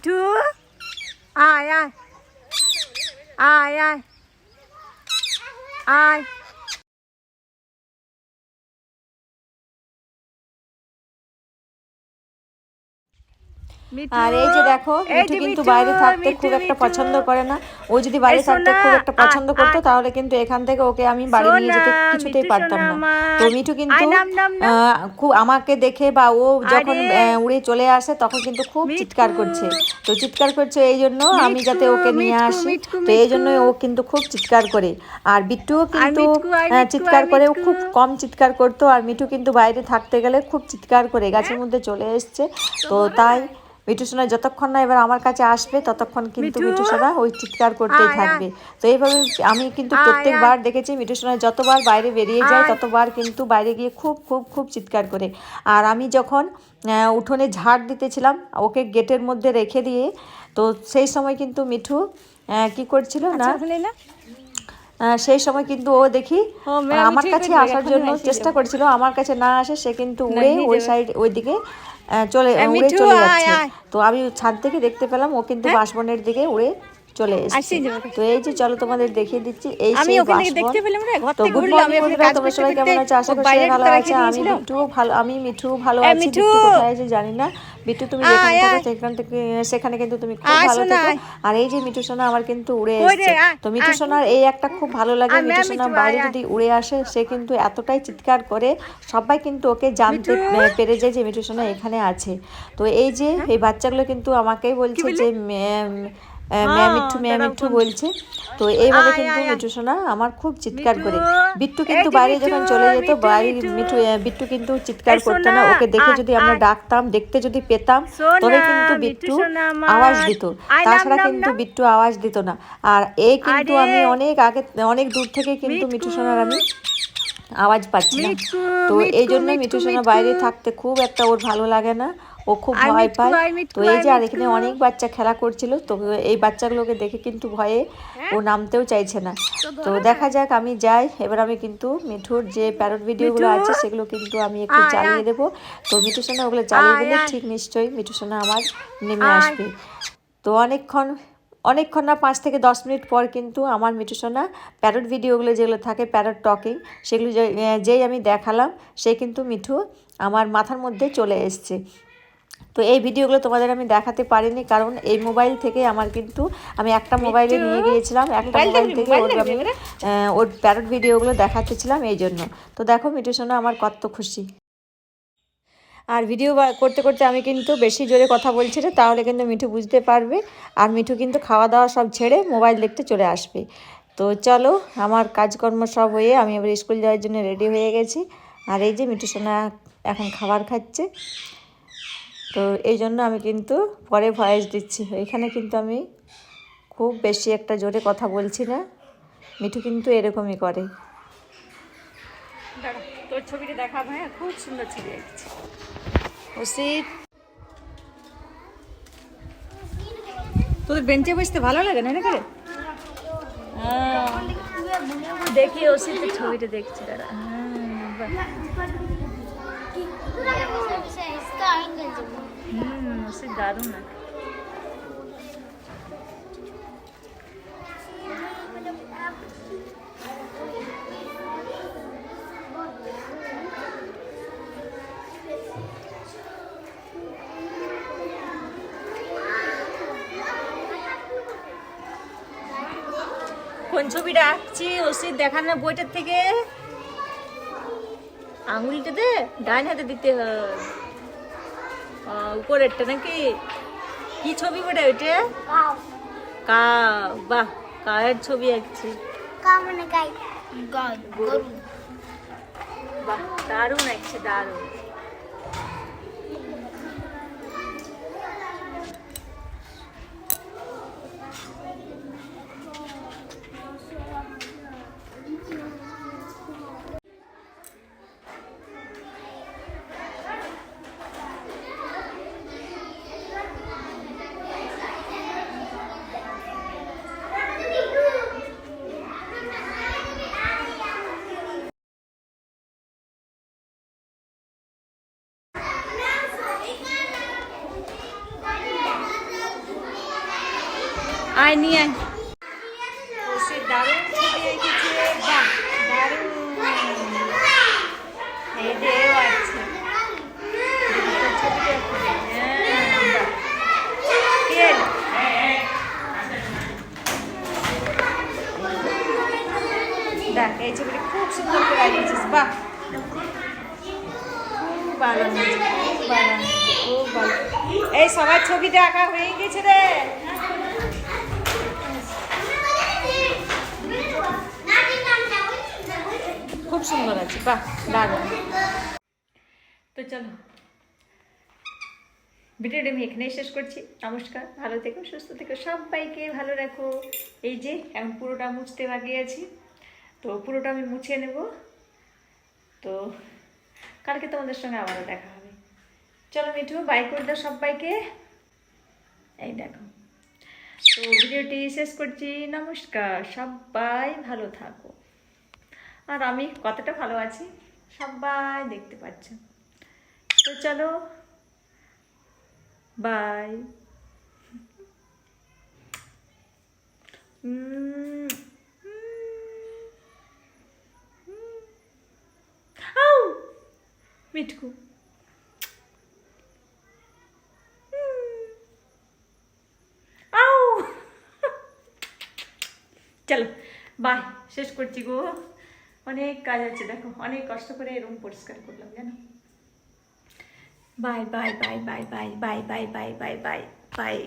Two আয় আয় আয় আয় আয় আর এই যে দেখো মিঠু কিন্তু বাইরে থাকতে খুব একটা পছন্দ করে না। ও যদি বাইরে থাকতে খুব একটা পছন্দ করতো তাহলে কিন্তু এখান থেকে ওকে আমি বাড়ি নিয়ে যেতে কিছুতেই পারতাম না। তো মিঠু কিন্তু খুব আমাকে দেখে বা ও যখন উড়ে চলে আসে তখন কিন্তু খুব চিৎকার করছে। তো চিৎকার করছে এই জন্য আমি যাতে ওকে নিয়ে আসি, তো এই জন্য ও কিন্তু খুব চিৎকার করে। আর বিট্টুও কিন্তু চিৎকার করে, ও খুব কম চিৎকার করতো। আর মিঠু কিন্তু বাইরে থাকতে গেলে খুব চিৎকার করে গাছের মধ্যে চলে এসছে। তো তাই মিঠু সোনা যতক্ষণ না এবার আমার কাছে আসবে ততক্ষণ কিন্তু মিঠু সোনা ওই চিৎকার করতেই থাকবে। তো এইভাবে আমি কিন্তু প্রত্যেকবার দেখেছি মিঠু সোনা যতবার বাইরে বেরিয়ে যায় ততবার কিন্তু বাইরে গিয়ে খুব খুব খুব চিৎকার করে। আর আমি যখন উঠোনে ঝাড় দিতেছিলাম ওকে গেটের মধ্যে রেখে দিয়ে, তো সেই সময় কিন্তু মিঠু কি করছিল না, সেই সময় কিন্তু ও দেখি আমার কাছে আসার জন্য চেষ্টা করছিল, আমার কাছে না আসে সে কিন্তু উড়ে ওই সাইড ওই দিকে উড়ে চলে যাচ্ছে। তো আমি ছাদ থেকে দেখতে পেলাম ও কিন্তু বাঁশবনের দিকে উড়ে চলে এসেছে। তো এই যে চলো তোমাদের দেখিয়ে দিচ্ছি এই সেই বাঁশবন। তো গুড মর্নিং বন্ধুরা, তোমরা সবাই কেমন আছো? আশা করি সবাই ভালো আছে। আমি মিঠু ভালো আছি। বিট্টু কোথায় আছে জানি না। বিট্টু তুমি যেখানে থাকো সেখানে কিন্তু তুমি খুব ভালো থেকো। আর এই যে মিঠু সোনা আমার কিন্তু উড়ে এসেছে। তো মিঠু সোনার এই একটা খুব ভালো লাগে, মিঠু সোনা বাইরে যদি উড়ে আসে সে কিন্তু এতটাই চিৎকার করে সবাই কিন্তু ওকে জানতে পেরে যায় যে মিঠু সোনা এখানে আছে। তো এই যে এই বাচ্চাগুলো কিন্তু আমাকেই বলছে যে মিঠু বলছে। তো এইভাবে কিন্তু মিঠু সোনা আমার খুব চিৎকার করে। বিট্টু কিন্তু বাইরে যখন চলে যেত বাইরে বিট্টু কিন্তু চিৎকার করতো না। ওকে দেখে যদি আমরা ডাকতাম, দেখতে যদি পেতাম তবে কিন্তু বিট্টু আওয়াজ দিত, তাছাড়া কিন্তু বিট্টু আওয়াজ দিত না। আর এই কিন্তু আমি অনেক দূর থেকে কিন্তু মিঠু সোনার আমি আওয়াজ পাচ্ছিলাম। তো এই জন্য মিঠু সোনা বাইরে থাকতে খুব একটা ওর ভালো লাগে না, ও খুব ভয় পায়। তো এই যে আর এখানে অনেক বাচ্চা খেলা করছিল, তো এই বাচ্চাগুলোকে দেখে কিন্তু ভয়ে ও নামতেও চাইছে না। তো দেখা যাক, আমি যাই এবার। আমি কিন্তু মিঠুর যে প্যারট ভিডিওগুলো আছে সেগুলো কিন্তু আমি একটু চালিয়ে দেবো। তো মিঠু সোনা ওগুলো চালিয়ে দিলে ঠিক নিশ্চয়ই মিঠু সোনা আমার নেমে আসবে। তো অনেকক্ষণ না 5 থেকে 10 মিনিট পর কিন্তু আমার মিঠু সোনা প্যারট ভিডিওগুলো যেগুলো থাকে প্যারট টকিং সেগুলো যেই আমি দেখালাম সে কিন্তু মিঠু আমার মাথার মধ্যে চলে এসছে। তো এই ভিডিওগুলো তোমাদের আমি দেখাতে পারিনি, কারণ এই মোবাইল থেকে আমি একটা মোবাইলে নিয়ে গিয়েছিলাম, একটা মোবাইল থেকে আমি ওর প্যারট ভিডিওগুলো দেখাতেছিলাম এই জন্য। তো দেখো মিঠু সোনা আমার কত খুশি। আর ভিডিও করতে করতে আমি কিন্তু বেশি জোরে কথা বলছি না, তাহলে কিন্তু মিঠু বুঝতে পারবে। আর মিঠু কিন্তু খাওয়া দাওয়া সব ছেড়ে মোবাইল দেখতে চলে আসবে। তো চলো, আমার কাজকর্ম সব হয়ে আমি এবার স্কুল যাওয়ার জন্য রেডি হয়ে গেছি। আর এই যে মিঠু সোনা এখন খাবার খাচ্ছে। তো এই জন্য আমি কিন্তু পরে ভয়েস দিচ্ছি। এখানে কিন্তু আমি খুব বেশি একটা জোরে কথা বলছি না, মিঠু কিন্তু এরকমই করে। তোর ছবিটা দেখা ভাই, খুব সুন্দর ছবি এসেছে। ওসিত তোদের বেঞ্চে বসতে ভালো লাগে না রে? দেখি ওসিতের ছবিটা দেখছি দাঁড়া। ওসিত দারুণ লাগে। কোন ছবিটা আঁকছি ওসির দেখানো বইটার থেকে? আঙুলটাতে ডান হাতে দিতে হয়, উপরেরটা নাকি? কি ছবি বটে ওইটা? কাউ। বাহ, কাউয়ের ছবি আঁকছি। বাহ, দারুণ আঁকছে, দারুণ। আয় নিয়ে আয়। সে দারুণ ছবি এঁকেছে, বাহ দারুণ। এই যে এও আছে ছবিটা, দেখ এই ছবিটা খুব সুন্দর করে এঁকেছিস, বাহ খুব ভালো হয়েছে, খুব ভালো হয়েছে, খুব ভালো। এই সবার ছবিটা আঁকা হয়ে গেছে রে। খুব সুন্দর আছে, বাহ দারুণ। তো চলো ভিডিওটা আমি এখানেই শেষ করছি। নমস্কার, ভালো থেকো, সুস্থ থেকো, সবাইকে ভালো রাখো। এই যে এখন পুরোটা মুছতে বাকি আছি, তো পুরোটা আমি মুছে নেব। তো কালকে তোমাদের সঙ্গে আবারও দেখা হবে। চলো মিঠু, বাই করে দাও সবাইকে। এই দেখো, তো ভিডিওটি শেষ করছি। নমস্কার, সবাই ভালো থাকো। আর আমি কতটা ভালো আছি সবাই দেখতে পাচ্ছ। তো চলো বাই। মিঠু চলো বাই, শেষ করছি গো। অনেক কাজ আছে, দেখো অনেক কষ্ট করে রুম পরিষ্কার করলাম জানো। Bye bye bye bye bye bye bye bye bye bye bye.